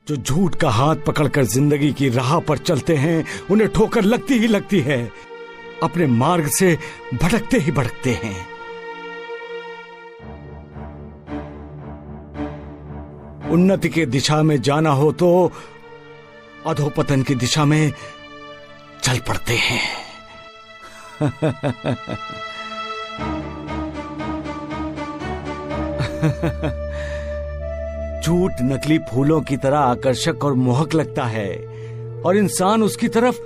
जो झूठ का हाथ पकड़कर जिंदगी की राह पर चलते हैं, उन्हें ठोकर लगती ही लगती है, अपने मार्ग से भटकते ही भटकते हैं। उन्नति की दिशा में जाना हो तो अधोपतन की दिशा में चल पड़ते हैं। झूठ नकली फूलों की तरह आकर्षक और मोहक लगता है और इंसान उसकी तरफ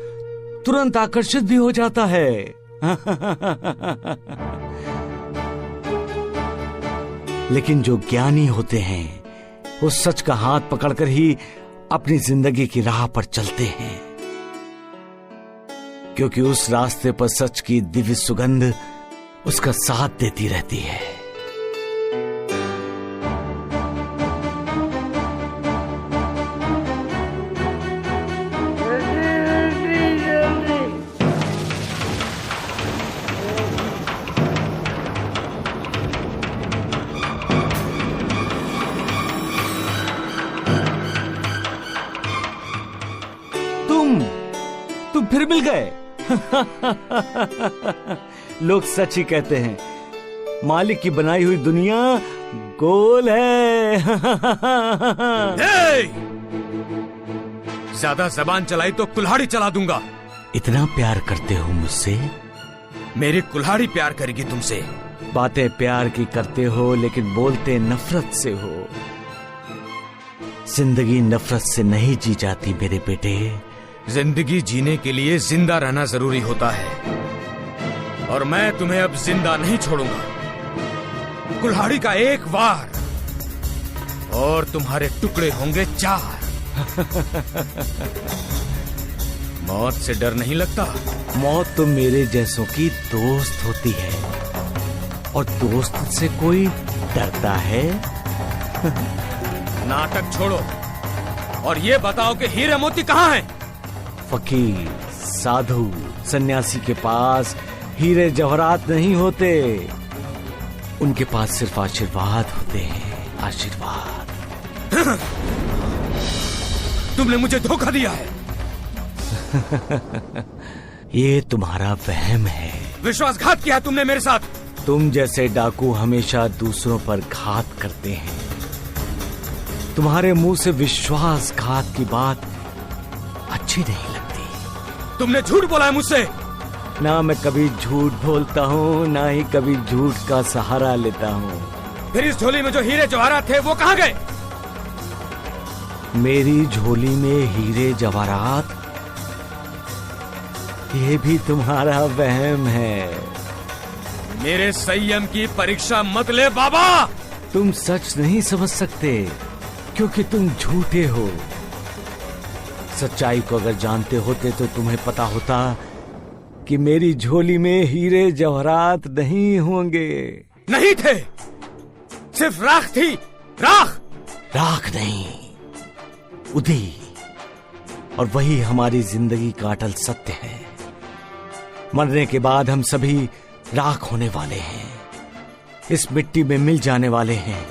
तुरंत आकर्षित भी हो जाता है। लेकिन जो ज्ञानी होते हैं वो सच का हाथ पकड़कर ही अपनी जिंदगी की राह पर चलते हैं, क्योंकि उस रास्ते पर सच की दिव्य सुगंध उसका साथ देती रहती है। तुम फिर मिल गए। लोग सच ही कहते हैं, मालिक की बनाई हुई दुनिया गोल है। ज्यादा जबान चलाई तो कुल्हाड़ी चला दूंगा। इतना प्यार करते हो मुझसे? मेरी कुल्हाड़ी प्यार करेगी तुमसे। बातें प्यार की करते हो लेकिन बोलते नफरत से हो। जिंदगी नफरत से नहीं जी जाती मेरे बेटे। जिंदगी जीने के लिए जिंदा रहना जरूरी होता है, और मैं तुम्हें अब जिंदा नहीं छोड़ूंगा। कुल्हाड़ी का एक वार और तुम्हारे टुकड़े होंगे 4। मौत से डर नहीं लगता? मौत तो मेरे जैसों की दोस्त होती है, और दोस्त से कोई डरता है? नाटक छोड़ो और ये बताओ कि हीरे मोती कहाँ हैं? फकीर, साधु, सन्यासी के पास हीरे जवाहरात नहीं होते, उनके पास सिर्फ आशीर्वाद होते हैं। आशीर्वाद। तुमने मुझे धोखा दिया है। ये तुम्हारा वहम है। विश्वासघात किया तुमने मेरे साथ। तुम जैसे डाकू हमेशा दूसरों पर घात करते हैं। तुम्हारे मुंह से विश्वासघात की बात अच्छी नहीं लगती। तुमने झूठ बोला है मुझसे। ना मैं कभी झूठ बोलता हूँ, ना ही कभी झूठ का सहारा लेता हूँ। फिर इस झोली में जो हीरे जवाहरात थे वो कहाँ गए? मेरी झोली में हीरे जवाहरात? ये भी तुम्हारा वहम है। मेरे संयम की परीक्षा मत ले बाबा। तुम सच नहीं समझ सकते क्योंकि तुम झूठे हो। सच्चाई को अगर जानते होते तो तुम्हें पता होता कि मेरी झोली में हीरे जवाहरात नहीं होंगे। नहीं थे, सिर्फ राख थी। राख। राख नहीं, उदी। और वही हमारी जिंदगी का अटल सत्य है। मरने के बाद हम सभी राख होने वाले हैं, इस मिट्टी में मिल जाने वाले हैं।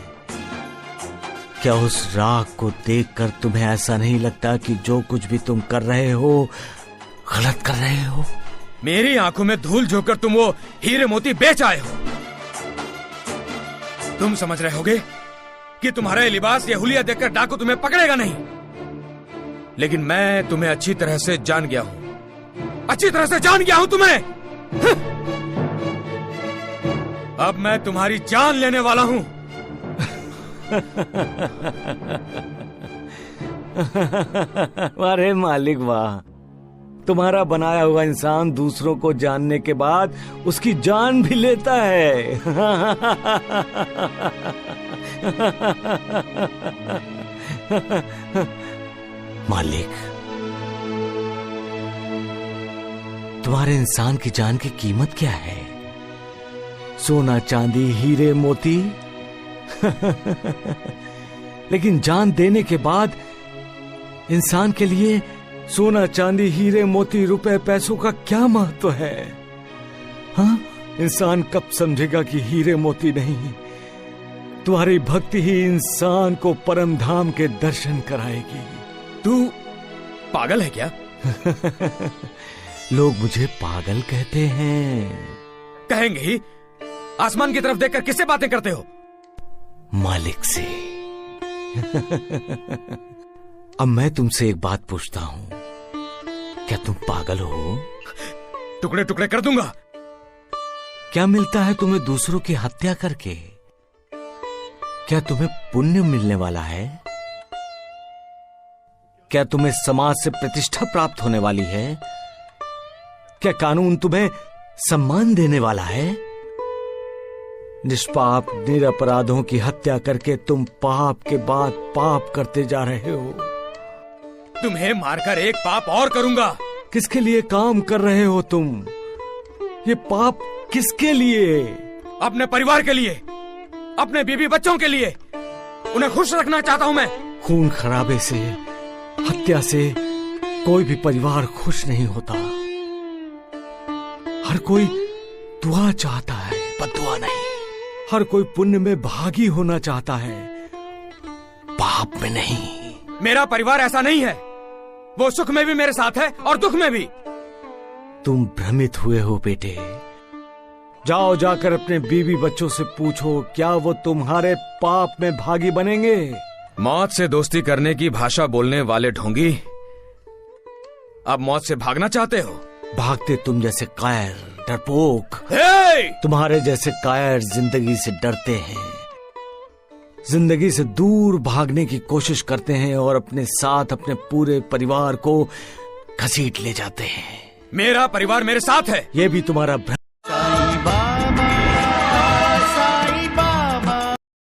क्या उस राख को देखकर तुम्हें ऐसा नहीं लगता कि जो कुछ भी तुम कर रहे हो गलत कर रहे हो? मेरी आंखों में धूल झोंककर तुम वो हीरे मोती बेच आए हो। तुम समझ रहे होगे कि तुम्हारा ये लिबास, ये हुलिया देखकर डाकू तुम्हें पकड़ेगा नहीं, लेकिन मैं तुम्हें अच्छी तरह से जान गया हूं। अच्छी तरह से जान गया हूं तुम्हें। अब मैं तुम्हारी जान लेने वाला हूं। अरे मालिक वाह, तुम्हारा बनाया हुआ इंसान दूसरों को जानने के बाद उसकी जान भी लेता है। मालिक, तुम्हारे इंसान की जान की कीमत क्या है? सोना, चांदी, हीरे, मोती? लेकिन जान देने के बाद इंसान के लिए सोना, चांदी, हीरे, मोती, रुपए, पैसों का क्या महत्व है? हाँ, इंसान कब समझेगा कि हीरे मोती नहीं, तुम्हारी भक्ति ही इंसान को परम धाम के दर्शन कराएगी। तू पागल है क्या? लोग मुझे पागल कहते हैं। कहेंगे ही। आसमान की तरफ देखकर किससे बातें करते हो? मालिक से। अब मैं तुमसे एक बात पूछता हूं, क्या तुम पागल हो? टुकड़े टुकड़े कर दूंगा। क्या मिलता है तुम्हें दूसरों की हत्या करके? क्या तुम्हें पुण्य मिलने वाला है? क्या तुम्हें समाज से प्रतिष्ठा प्राप्त होने वाली है? क्या कानून तुम्हें सम्मान देने वाला है? निष्पाप निरपराधों की हत्या करके तुम पाप के बाद पाप करते जा रहे हो। तुम्हें मारकर एक पाप और करूंगा। किसके लिए काम कर रहे हो तुम? ये पाप किसके लिए? अपने परिवार के लिए, अपने बीवी बच्चों के लिए। उन्हें खुश रखना चाहता हूं मैं। खून खराबे से, हत्या से कोई भी परिवार खुश नहीं होता। हर कोई दुआ चाहता है, बद्दुआ नहीं। हर कोई पुण्य में भागी होना चाहता है, पाप में नहीं। मेरा परिवार ऐसा नहीं है। वो सुख में भी मेरे साथ है और दुख में भी। तुम भ्रमित हुए हो बेटे। जाओ जाकर अपने बीवी बच्चों से पूछो, क्या वो तुम्हारे पाप में भागी बनेंगे? मौत से दोस्ती करने की भाषा बोलने वाले ढोंगी, अब मौत से भागना चाहते हो? भागते तुम जैसे कायर, डरपोक। hey! तुम्हारे जैसे कायर जिंदगी से डरते हैं, जिंदगी से दूर भागने की कोशिश करते हैं और अपने साथ अपने पूरे परिवार को घसीट ले जाते हैं। मेरा परिवार मेरे साथ है। यह भी तुम्हारा